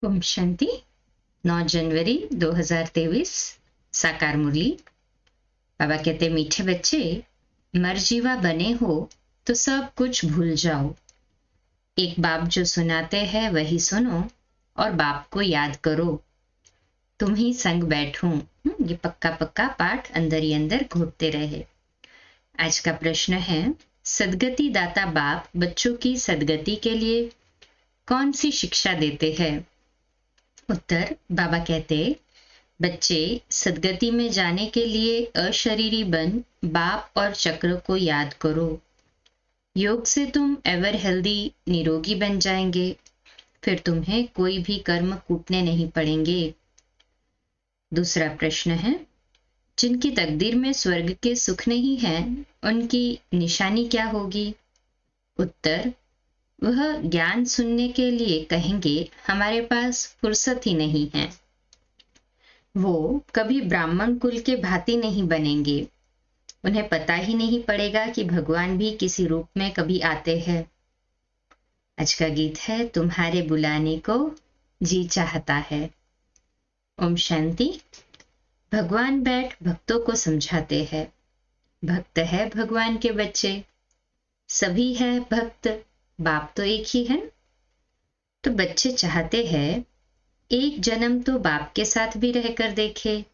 ओम शांति। 9 जनवरी 2023 साकार मुरली। बाबा कहते मीठे बच्चे, मरजीवा बने हो तो सब कुछ भूल जाओ। एक बाप जो सुनाते हैं वही सुनो और बाप को याद करो। तुम ही संग बैठो। ये पक्का पक्का पाठ अंदर ही अंदर घोटते रहे। आज का प्रश्न है, सदगति दाता बाप बच्चों की सदगति के लिए कौन सी शिक्षा देते हैं? उत्तर, बाबा कहते, बच्चे सदगति में जाने के लिए अशरीरी बन बाप और चक्र को याद करो। योग से तुम एवर हेल्दी निरोगी बन जाएंगे। फिर तुम्हें कोई भी कर्म कूटने नहीं पड़ेंगे। दूसरा प्रश्न है, जिनकी तकदीर में स्वर्ग के सुख नहीं है उनकी निशानी क्या होगी? उत्तर, वह ज्ञान सुनने के लिए कहेंगे हमारे पास फुर्सत ही नहीं है। वो कभी ब्राह्मण कुल के भांति नहीं बनेंगे। उन्हें पता ही नहीं पड़ेगा कि भगवान भी किसी रूप में कभी आते हैं। आज का गीत है, तुम्हारे बुलाने को जी चाहता है। ओम शांति। भगवान बैठ भक्तों को समझाते हैं। भक्त है भगवान के बच्चे, सभी है भक्त, बाप तो एक ही है। तो बच्चे चाहते हैं एक जन्म तो बाप के साथ भी रहकर देखे।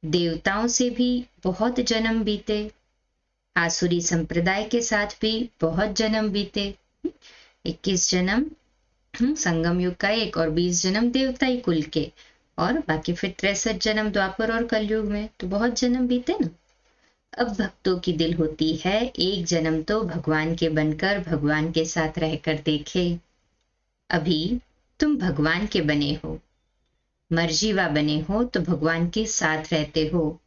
देवताओं से भी बहुत जन्म बीते, आसुरी संप्रदाय के साथ भी बहुत जन्म बीते। 21 जन्म संगम युग का एक और 20 जन्म देवताई कुल के, और बाकी फिर 63 जन्म द्वापर और कलयुग में, तो बहुत जन्म बीते ना। अब भक्तों की दिल होती है एक जन्म तो भगवान के बनकर भगवान के साथ रहकर देखे। अभी तुम भगवान के बने हो, मर्जीवा बने हो तो भगवान के साथ रहते हो।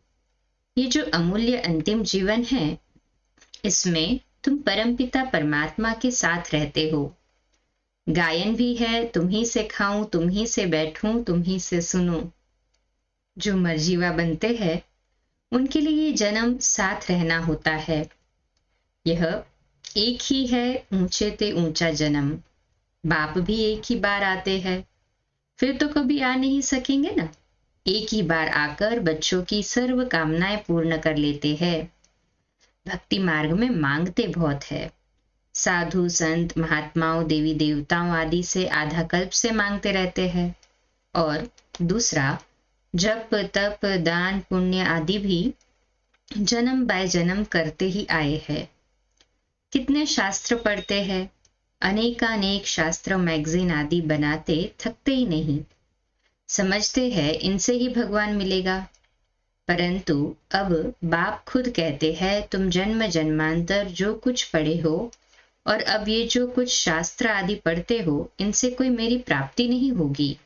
ये जो अमूल्य अंतिम जीवन है, इसमें तुम परमपिता परमात्मा के साथ रहते हो। गायन भी है, तुम ही से खाऊं, तुम ही से बैठूं, तुम ही से सुनूं। जो मर्जीवा बनते हैं उनके लिए ये जन्म साथ रहना होता है। यह एक ही है ऊंचे ते ऊंचा जन्म। बाप भी एक ही बार आते हैं, फिर तो कभी आ नहीं सकेंगे ना। एक ही बार आकर बच्चों की सर्व कामनाएं पूर्ण कर लेते हैं। भक्ति मार्ग में मांगते बहुत है। साधु संत महात्माओं देवी देवताओं आदि से आधा कल्प से मांगते रहते हैं। और दूसरा, जप तप दान पुण्य आदि भी जन्म बाय जन्म करते ही आए हैं। कितने शास्त्र पढ़ते हैं, अनेकानेक शास्त्र मैगजीन आदि बनाते थकते ही नहीं। समझते हैं इनसे ही भगवान मिलेगा, परंतु अब बाप खुद कहते हैं तुम जन्म जन्मांतर जो कुछ पढ़े हो और अब ये जो कुछ शास्त्र आदि पढ़ते हो, इनसे कोई मेरी प्राप्ति नहीं होगी।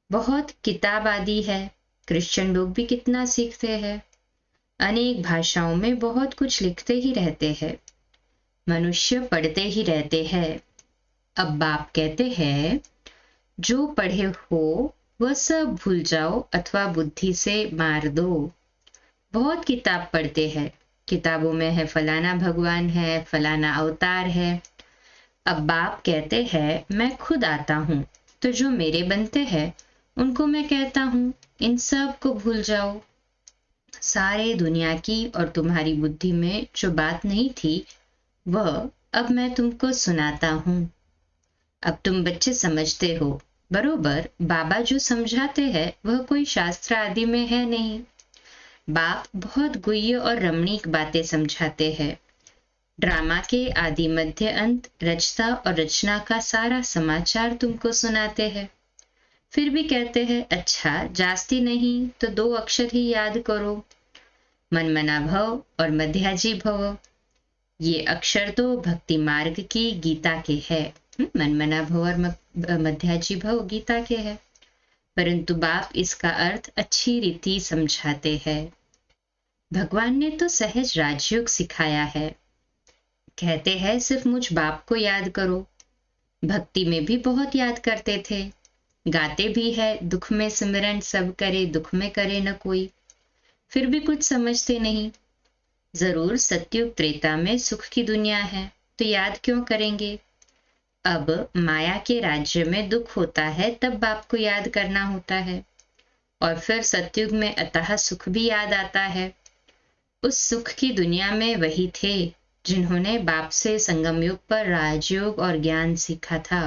बहुत किताब आदि है, क्रिश्चियन लोग भी कितना सीखते हैं, अनेक भाषाओं में बहुत कुछ लिखते ही रहते हैं, मनुष्य पढ़ते ही रहते हैं। अब बाप कहते हैं जो पढ़े हो वह सब भूल जाओ अथवा बुद्धि से मार दो। बहुत किताब पढ़ते हैं, किताबों में है फलाना भगवान है, फलाना अवतार है। अब बाप कहते हैं मैं खुद आता हूँ, तो जो मेरे बनते हैं उनको मैं कहता हूँ इन सब को भूल जाओ। सारे दुनिया की और तुम्हारी बुद्धि में जो बात नहीं थी वह अब मैं तुमको सुनाता हूँ। अब तुम बच्चे समझते हो बरोबर। बाबा जो समझाते हैं वह कोई शास्त्र आदि में है नहीं। बाप बहुत गुह्य और रमणीक बातें समझाते हैं। ड्रामा के आदि मध्य अंत, रचता और रचना का सारा समाचार तुमको सुनाते हैं। फिर भी कहते हैं अच्छा जास्ती नहीं तो 2 अक्षर ही याद करो, मनमना भव और मध्याजी भव। ये अक्षर तो भक्ति मार्ग की गीता के है। मनमना भव और मध्याजी भव गीता के है, परंतु बाप इसका अर्थ अच्छी रीति समझाते हैं। भगवान ने तो सहज राजयोग सिखाया है। कहते हैं सिर्फ मुझ बाप को याद करो। भक्ति में भी बहुत याद करते थे, गाते भी है दुख में सिमरन सब करे, दुख में करे न कोई। फिर भी कुछ समझते नहीं। जरूर सत्युग त्रेता में सुख की दुनिया है तो याद क्यों करेंगे। अब माया के राज्य में दुख होता है तब बाप को याद करना होता है, और फिर सतयुग में अतः सुख भी याद आता है। उस सुख की दुनिया में वही थे जिन्होंने बाप से संगम युग पर राजयोग और ज्ञान सीखा था।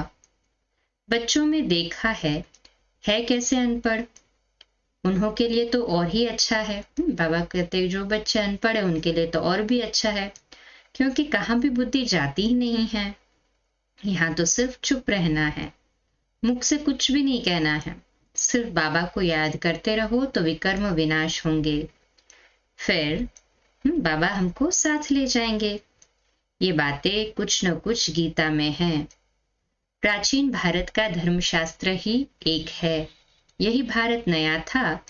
बच्चों में देखा है कैसे अनपढ़, उन्हों के लिए तो और ही अच्छा है। बाबा कहते जो बच्चे अनपढ़ है उनके लिए तो और भी अच्छा है, क्योंकि कहाँ भी बुद्धि जाती ही नहीं है। यहाँ तो सिर्फ चुप रहना है, मुख से कुछ भी नहीं कहना है, सिर्फ बाबा को याद करते रहो तो विकर्म विनाश होंगे। फिर बाबा हमको साथ ले जाएंगे। ये बातें कुछ न कुछ गीता में हैं। प्राचीन भारत का धर्मशास्त्र ही एक है। यही भारत नया था,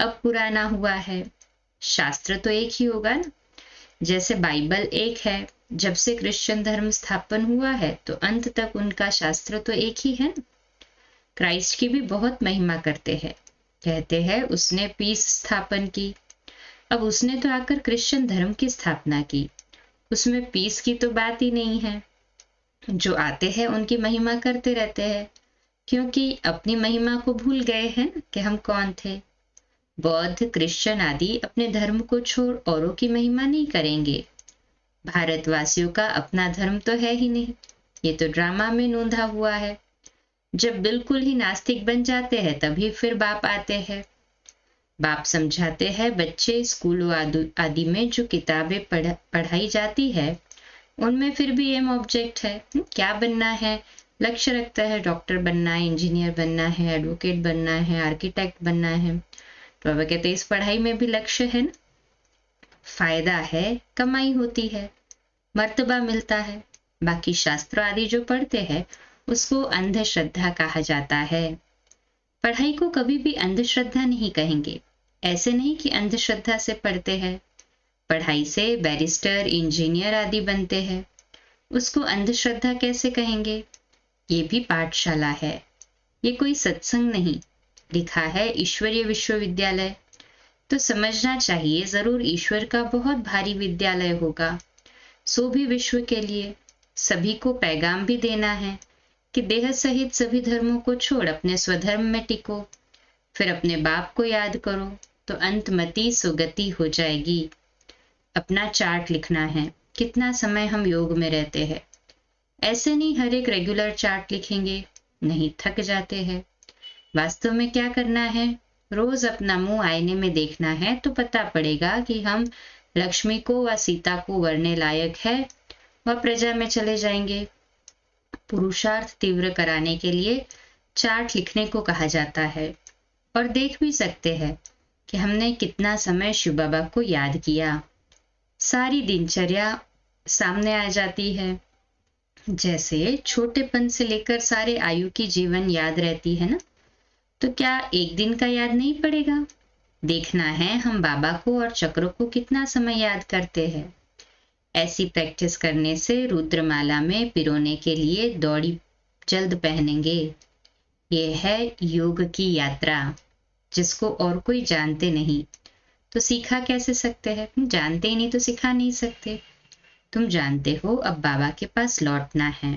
अब पुराना हुआ है। शास्त्र तो एक ही होगा ना। जैसे बाइबल एक है, जब से क्रिश्चियन धर्म स्थापन हुआ है तो अंत तक उनका शास्त्र तो एक ही है ना। क्राइस्ट की भी बहुत महिमा करते हैं, कहते हैं उसने पीस स्थापन की। अब उसने तो आकर क्रिश्चियन धर्म की स्थापना की, उसमें पीस की तो बात ही नहीं है। जो आते हैं उनकी महिमा करते रहते हैं, क्योंकि अपनी महिमा को भूल गए हैं कि हम कौन थे। बौद्ध क्रिश्चियन आदि अपने धर्म को छोड़ औरों की महिमा नहीं करेंगे। भारतवासियों का अपना धर्म तो है ही नहीं, ये तो ड्रामा में नोंधा हुआ है। जब बिल्कुल ही नास्तिक बन जाते हैं तभी फिर बाप आते हैं। बाप समझाते हैं बच्चे स्कूलों आदि में जो किताबें पढ़ाई जाती है उनमें फिर भी एम ऑब्जेक्ट है, क्या बनना है। लक्ष्य रखता है डॉक्टर बनना है, इंजीनियर बनना है, एडवोकेट बनना है, आर्किटेक्ट बनना है। तो बाबा कहते हैं इस पढ़ाई में भी लक्ष्य है ना, फायदा है, कमाई होती है, मर्तबा मिलता है। बाकी शास्त्र आदि जो पढ़ते हैं उसको अंधश्रद्धा कहा जाता है। पढ़ाई को कभी भी अंधश्रद्धा नहीं कहेंगे। ऐसे नहीं कि अंधश्रद्धा से पढ़ते हैं, पढ़ाई से बैरिस्टर इंजीनियर आदि बनते हैं, उसको अंधश्रद्धा कैसे कहेंगे। ये भी पाठशाला है, ये कोई सत्संग नहीं। लिखा है ईश्वरीय विश्वविद्यालय, तो समझना चाहिए जरूर ईश्वर का बहुत भारी विद्यालय होगा। सो भी विश्व के लिए सभी को पैगाम भी देना है कि देह सहित सभी धर्मों को छोड़ अपने स्वधर्म में टिको, फिर अपने बाप को याद करो तो अंतमति सुगति हो जाएगी। अपना चार्ट लिखना है, कितना समय हम योग में रहते हैं। ऐसे नहीं हर एक रेगुलर चार्ट लिखेंगे, नहीं थक जाते हैं। वास्तव में क्या करना है, रोज अपना मुंह आईने में देखना है तो पता पड़ेगा कि हम लक्ष्मी को व सीता को वरने लायक है व प्रजा में चले जाएंगे। पुरुषार्थ तीव्र कराने के लिए चार्ट लिखने को कहा जाता है, और देख भी सकते हैं कि हमने कितना समय शिव बाबा को याद किया। सारी दिनचर्या सामने आ जाती है। जैसे छोटेपन से लेकर सारे आयु की जीवन याद रहती है ना, तो क्या एक दिन का याद नहीं पड़ेगा। देखना है हम बाबा को और चक्र को कितना समय याद करते हैं। ऐसी प्रैक्टिस करने से रुद्रमाला में पिरोने के लिए दौड़ी जल्द पहनेंगे। ये है योग की यात्रा, जिसको और कोई जानते नहीं तो सीखा कैसे सकते हैं। जानते ही नहीं तो सिखा नहीं सकते। तुम जानते हो अब बाबा के पास लौटना है।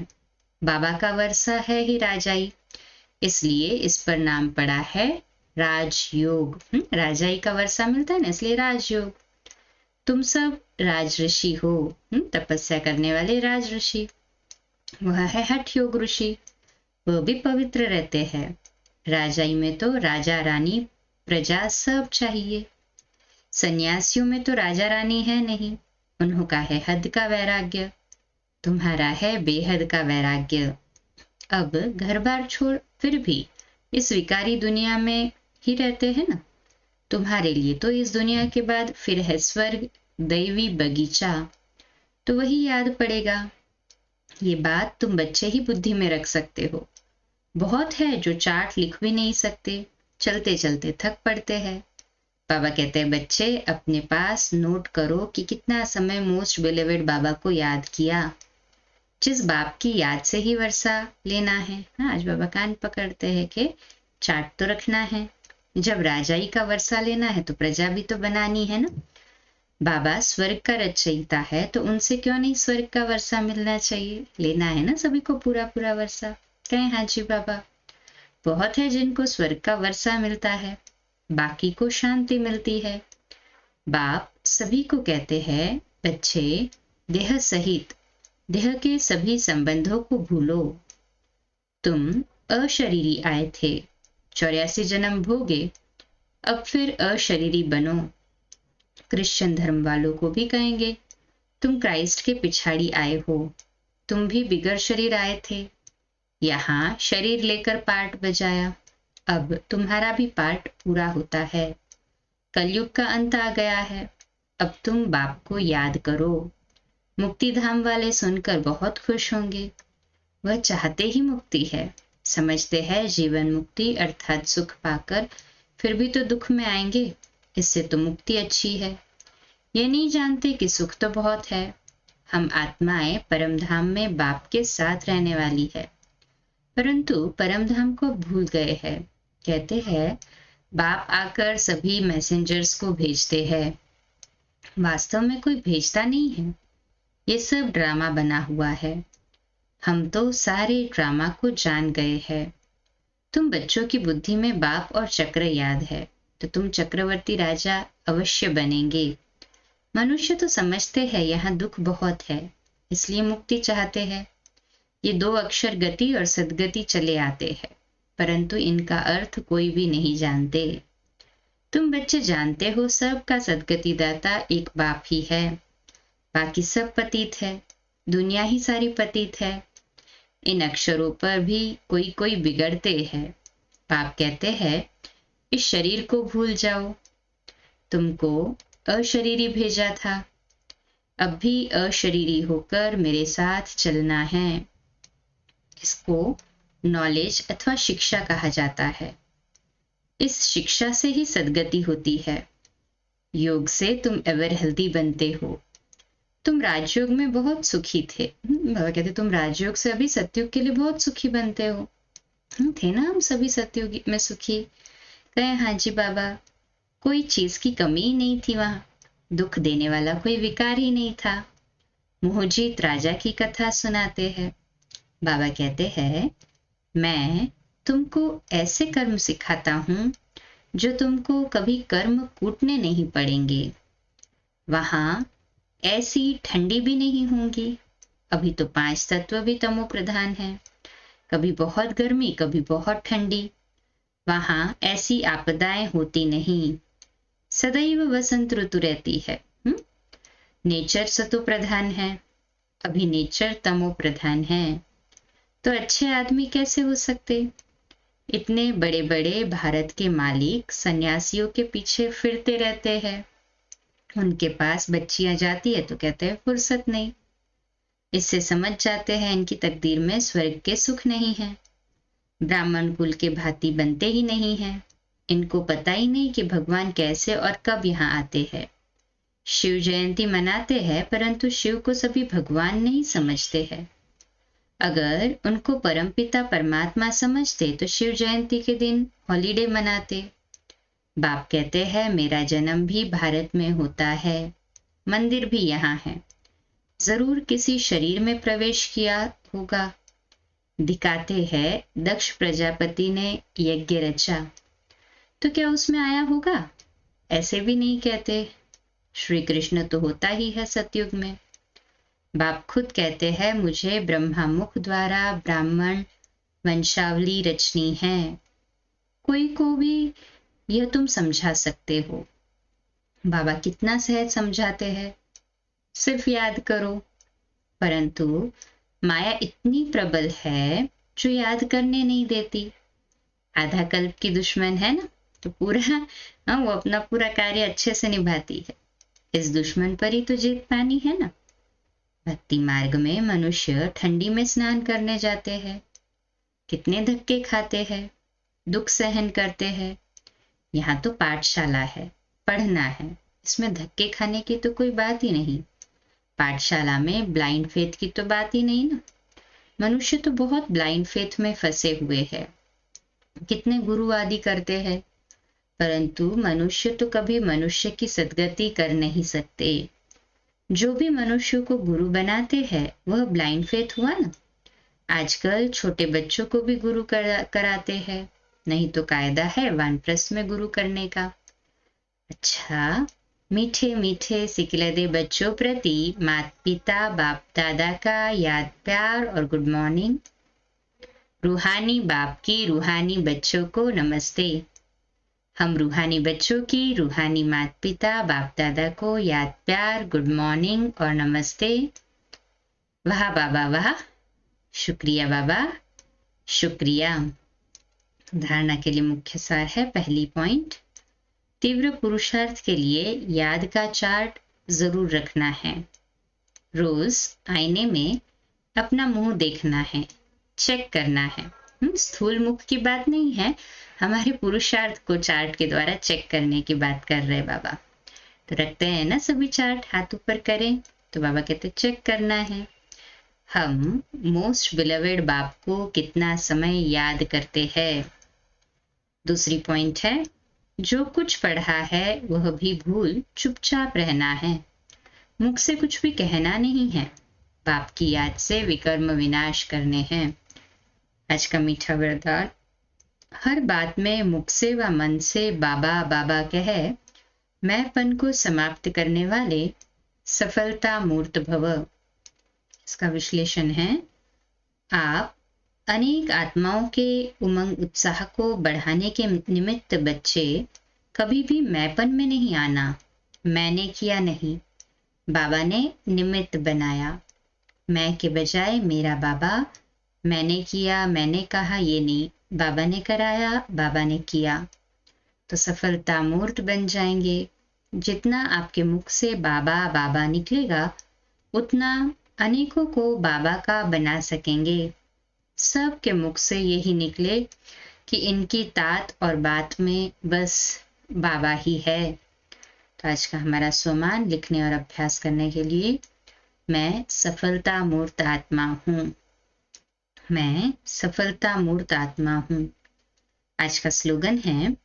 बाबा का वर्षा है ही राजाई, इसलिए इस पर नाम पड़ा है राजयोग। राजाई का वर्षा मिलता है ना, इसलिए राजयोग। तुम सब राजऋषि हो, तपस्या करने वाले राजऋषि। वह है हठ योग ऋषि, वह भी पवित्र रहते हैं। राजाई में तो राजा रानी प्रजा सब चाहिए। सन्यासियों में तो राजा रानी है नहीं, उन्हों का है हद का वैराग्य, तुम्हारा है बेहद का वैराग्य। अब घर बार छोड़ फिर भी इस विकारी दुनिया में ही रहते हैं ना। तुम्हारे लिए तो इस दुनिया के बाद फिर है स्वर्ग, दैवी बगीचा, तो वही याद पड़ेगा। ये बात तुम बच्चे ही बुद्धि में रख सकते हो। बहुत है जो चार्ट लिख भी नहीं सकते, चलते चलते थक पड़ते हैं। बाबा कहते हैं बच्चे अपने पास नोट करो कि कितना समय मोस्ट बिलीवेड बाबा को याद किया। जिस बाप की याद से ही वर्षा लेना है। आज बाबा कान पकड़ते हैं कि चार्ट तो रखना है। जब राजाई का वर्षा लेना है तो प्रजा भी तो बनानी है ना। बाबा स्वर्ग का रचयिता है तो उनसे क्यों नहीं स्वर्ग का वर्षा मिलना चाहिए? लेना है ना सभी को पूरा पूरा वर्षा। कहें हाँ जी बाबा। बहुत है जिनको स्वर्ग का वर्षा मिलता है, बाकी को शांति मिलती है। बाप सभी को कहते हैं, बच्चे देह सहित देह के सभी संबंधों को भूलो। तुम अशरीरी आए थे, 84 जन्म भोगे, अब फिर अशरीरी बनो। क्रिश्चियन धर्म वालों को भी कहेंगे, तुम क्राइस्ट के पिछाड़ी आए हो, तुम भी बिगर शरीर आए थे, यहाँ शरीर लेकर पार्ट बजाया, अब तुम्हारा भी पार्ट पूरा होता है। कलयुग का अंत आ गया है, अब तुम बाप को याद करो। मुक्ति धाम वाले सुनकर बहुत खुश होंगे, वह चाहते ही मुक्ति है, समझते हैं जीवन मुक्ति अर्थात सुख पाकर फिर भी तो दुख में आएंगे, इससे तो मुक्ति अच्छी है। ये नहीं जानते कि सुख तो बहुत है। हम आत्माएं परम धाम में बाप के साथ रहने वाली है, परंतु परम धाम को भूल गए हैं। कहते हैं बाप आकर सभी मैसेंजर्स को भेजते हैं, वास्तव में कोई भेजता नहीं है, ये सब ड्रामा बना हुआ है। हम तो सारे ड्रामा को जान गए हैं। तुम बच्चों की बुद्धि में बाप और चक्र याद है तो तुम चक्रवर्ती राजा अवश्य बनेंगे। मनुष्य तो समझते हैं यहाँ दुख बहुत है, इसलिए मुक्ति चाहते हैं। ये 2 अक्षर गति और सदगति चले आते हैं, परंतु इनका अर्थ कोई भी नहीं जानते। तुम बच्चे जानते हो सबका सदगति दाता एक बाप ही है, बाकी सब पतित है, दुनिया ही सारी पतित है। इन अक्षरों पर भी कोई कोई बिगड़ते हैं। बाप कहते हैं इस शरीर को भूल जाओ, तुमको अशरीरी भेजा था, अब भी अशरीरी होकर मेरे साथ चलना है। इसको नॉलेज अथवा शिक्षा कहा जाता है। इस शिक्षा से ही सद्गति होती है। योग से तुम एवर हेल्दी बनते हो। तुम राजयोग में बहुत सुखी थे। बाबा कहते तुम राजयोग से अभी सतयुग के लिए बहुत सुखी बनते हो। थे ना हम सभी सतयुग में सुखी? कहे हाँ जी बाबा, कोई चीज की कमी ही नहीं थी वहां, दुख देने वाला कोई विकार ही नहीं था। मोहजीत राजा की कथा सुनाते हैं। बाबा कहते हैं मैं तुमको ऐसे कर्म सिखाता हूं जो तुमको कभी कर्म कूटने नहीं पड़ेंगे। वहां ऐसी ठंडी भी नहीं होंगी। अभी तो 5 तत्व भी तमो प्रधान है, कभी बहुत गर्मी कभी बहुत ठंडी। वहां ऐसी आपदाएं होती नहीं, सदैव वसंत ऋतु रहती है। नेचर सतो प्रधान है, अभी नेचर तमो प्रधान है। तो अच्छे आदमी कैसे हो सकते? इतने बड़े बड़े भारत के मालिक सन्यासियों के पीछे फिरते रहते हैं। उनके पास बच्चियां जाती है तो कहते हैं फुर्सत नहीं। इससे समझ जाते हैं इनकी तकदीर में स्वर्ग के सुख नहीं है। ब्राह्मण कुल के भांति बनते ही नहीं है। इनको पता ही नहीं कि भगवान कैसे और कब यहाँ आते हैं। शिव जयंती मनाते हैं, परंतु शिव को सभी भगवान नहीं समझते हैं। अगर उनको परमपिता परमात्मा समझते तो शिव जयंती के दिन हॉलीडे मनाते। बाप कहते हैं मेरा जन्म भी भारत में होता है, मंदिर भी यहाँ है, जरूर किसी शरीर में प्रवेश किया होगा। दिखाते हैं दक्ष प्रजापति ने यज्ञ रचा, तो क्या उसमें आया होगा? ऐसे भी नहीं कहते। श्री कृष्ण तो होता ही है सतयुग में। बाप खुद कहते हैं मुझे ब्रह्मा मुख द्वारा ब्राह्मण वंशावली रचनी है। कोई को भी यह तुम समझा सकते हो। बाबा कितना सहज समझाते हैं, सिर्फ याद करो। परंतु माया इतनी प्रबल है जो याद करने नहीं देती। आधा कल्प की दुश्मन है ना, तो पूरा वो अपना पूरा कार्य अच्छे से निभाती है। इस दुश्मन पर ही तो जीत पानी है ना। भक्ति मार्ग में मनुष्य ठंडी में स्नान करने जाते हैं, कितने धक्के खाते हैं, दुख सहन करते हैं। यहाँ तो पाठशाला है, पढ़ना है, इसमें धक्के खाने की तो कोई बात ही नहीं। पाठशाला में ब्लाइंड फेथ की तो बात ही नहीं ना। मनुष्य तो बहुत ब्लाइंड फेथ में फंसे हुए हैं। कितने गुरु आदि करते हैं, परंतु मनुष्य तो कभी मनुष्य की सद्गति कर नहीं सकते। जो भी मनुष्य को गुरु बनाते हैं वह ब्लाइंड फेथ हुआ ना। आजकल छोटे बच्चों को भी गुरु कराते हैं, नहीं तो कायदा है वानप्रस्थ में गुरु करने का। अच्छा, मीठे मीठे सिकलदे बच्चों प्रति माता पिता बाप दादा का याद प्यार और गुड मॉर्निंग। रूहानी बाप की रूहानी बच्चों को नमस्ते। हम रूहानी बच्चों की रूहानी माता पिता बाप दादा को याद प्यार गुड मॉर्निंग और नमस्ते। वाह बाबा वाह, शुक्रिया बाबा, शुक्रिया। धारणा के लिए मुख्य सार है, पहली पॉइंट, तीव्र पुरुषार्थ के लिए याद का चार्ट जरूर रखना है। रोज आईने में अपना मुंह देखना है, चेक करना है। स्थूल मुख की बात नहीं है, हमारे पुरुषार्थ को चार्ट के द्वारा चेक करने की बात कर रहे बाबा। तो रखते हैं ना सभी चार्ट, हाथ ऊपर करें। तो बाबा कहते चेक करना है। हम मोस्ट बिलवेड बाप को कितना समय याद करते हैं। दूसरी पॉइंट है, जो कुछ पढ़ा है वह भी भूल चुपचाप रहना है, मुख से कुछ भी कहना नहीं है। बाप की याद से विकर्म विनाश करने हैं। आज का मीठा वरदान, हर बात में मुख से व मन से बाबा बाबा कहे, मैंपन को समाप्त करने वाले सफलता मूर्त भव। इसका विश्लेषण है, आप अनेक आत्माओं के उमंग उत्साह को बढ़ाने के निमित्त बच्चे कभी भी मैंपन में नहीं आना, मैंने किया नहीं, बाबा ने निमित्त बनाया। मैं के बजाय मेरा बाबा, मैंने किया मैंने कहा ये नहीं, बाबा ने कराया बाबा ने किया, तो सफलता मूर्त बन जाएंगे। जितना आपके मुख से बाबा बाबा निकलेगा उतना अनेकों को बाबा का बना सकेंगे। सबके मुख से यही निकले कि इनकी तात और बात में बस बाबा ही है। तो आज का हमारा सोमान लिखने और अभ्यास करने के लिए, मैं सफलता मूर्त आत्मा हूँ, मैं सफलता मूर्त आत्मा हूँ। आज का स्लोगन है,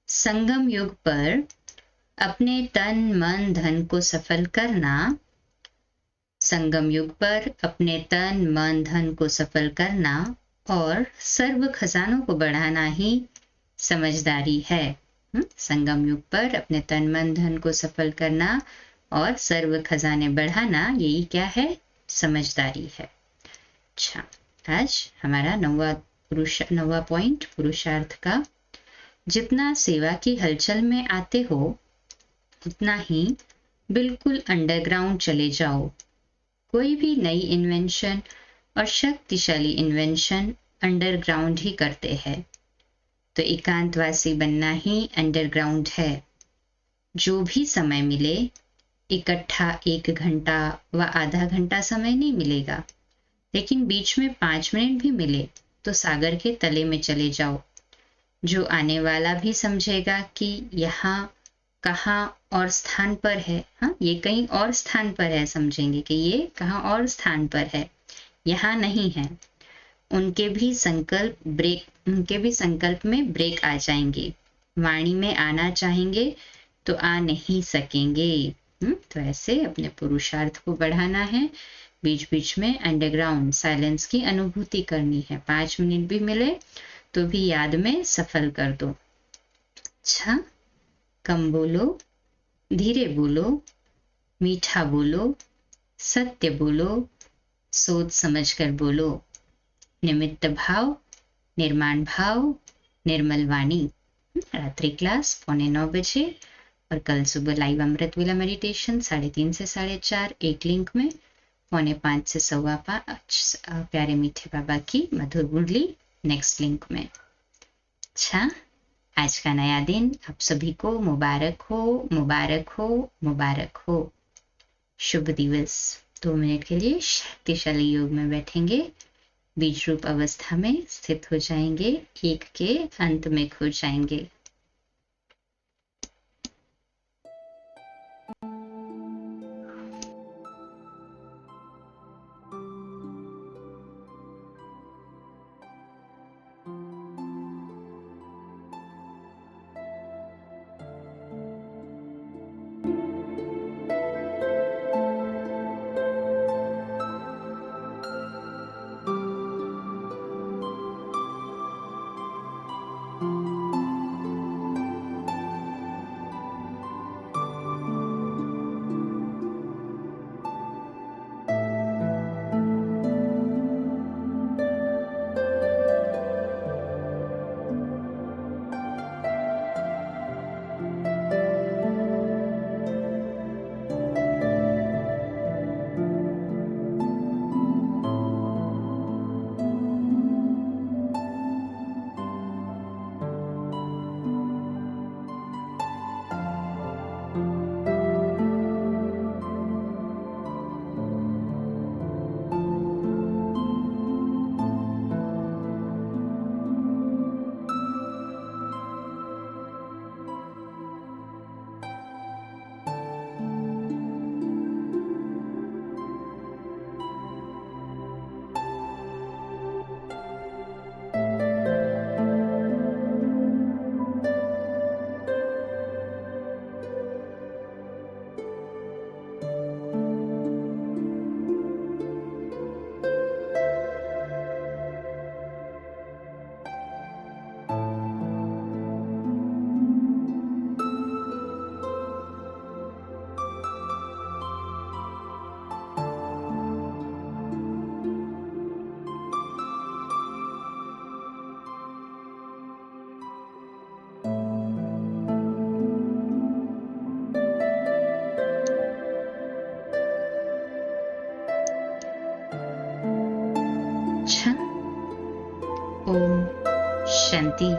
संगम युग पर अपने तन मन धन को सफल करना, संगम युग पर अपने तन मन धन को सफल करना और सर्व खजानों को बढ़ाना ही समझदारी है। संगम युग पर अपने तन मन धन को सफल करना और सर्व खजाने बढ़ाना, यही क्या है, समझदारी है। अच्छा, आज हमारा नौवा पॉइंट पुरुषार्थ का, जितना सेवा की हलचल में आते हो उतना ही बिल्कुल अंडरग्राउंड चले जाओ। कोई भी नई इन्वेंशन और शक्तिशाली इन्वेंशन अंडरग्राउंड ही करते हैं, तो एकांतवासी बनना ही अंडरग्राउंड है। जो भी समय मिले, इकट्ठा 1 घंटा व आधा घंटा समय नहीं मिलेगा, लेकिन बीच में 5 मिनट भी मिले तो सागर के तले में चले जाओ। जो आने वाला भी समझेगा कि यहाँ कहाँ और स्थान पर है, हाँ ये कहीं और स्थान पर है, समझेंगे कि ये कहाँ और स्थान पर है, यहाँ नहीं है। उनके भी संकल्प में ब्रेक आ जाएंगे। वाणी में आना चाहेंगे तो आ नहीं सकेंगे। तो ऐसे अपने पुरुषार्थ को बढ़ाना है। बीच बीच में अंडरग्राउंड साइलेंस की अनुभूति करनी है। 5 मिनट भी मिले तो भी याद में सफल कर दो। अच्छा, कम बोलो, धीरे बोलो, मीठा बोलो, सत्य बोलो, सोच समझ कर बोलो, निमित्त भाव, निर्माण भाव, निर्मल वाणी। रात्रि क्लास 8:45 बजे और कल सुबह लाइव अमृत वेला मेडिटेशन 3:30 से 4:30 एक लिंक में, 4:45 से 5:15 प्यारे मीठे बाबा की मधुर मुरली नेक्स्ट लिंक में। अच्छा, आज का नया दिन आप सभी को मुबारक हो, मुबारक हो, मुबारक हो। शुभ दिवस। 2 मिनट के लिए शक्तिशाली योग में बैठेंगे, बीज रूप अवस्था में स्थित हो जाएंगे, एक के अंत में खो जाएंगे। छान. ओम शांती.